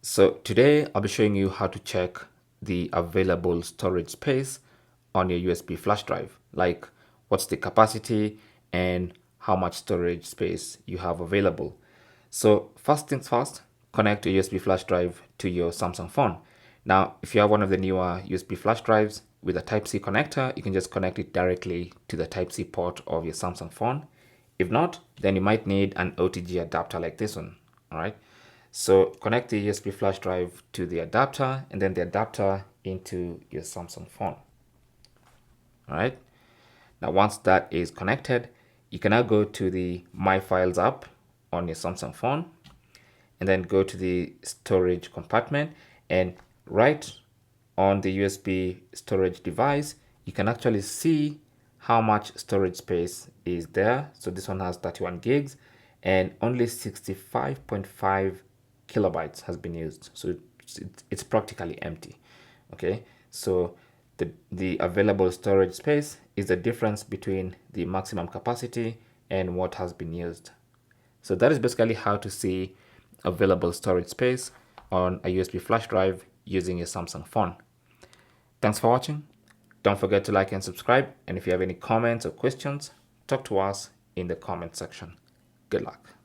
So today I'll be showing you how to check the available storage space on your USB flash drive, like what's the capacity and how much storage space you have available. So first things first, connect your USB flash drive to your Samsung phone. Now, if you have one of the newer USB flash drives with a Type-C connector, you can just connect it directly to the Type-C port of your Samsung phone. If not, then you might need an OTG adapter like this one. All right. So connect the USB flash drive to the adapter and then the adapter into your Samsung phone. All right. Now, once that is connected, you can now go to the My Files app on your Samsung phone and then go to the storage compartment, and right on the USB storage device, you can actually see how much storage space is there. So this one has 31 gigs and only 65.5 kilobytes has been used. So it's practically empty. Okay, so the available storage space is the difference between the maximum capacity and what has been used. So that is basically how to see available storage space on a USB flash drive using a Samsung phone. Thanks for watching. Don't forget to like and subscribe. And if you have any comments or questions, talk to us in the comment section. Good luck.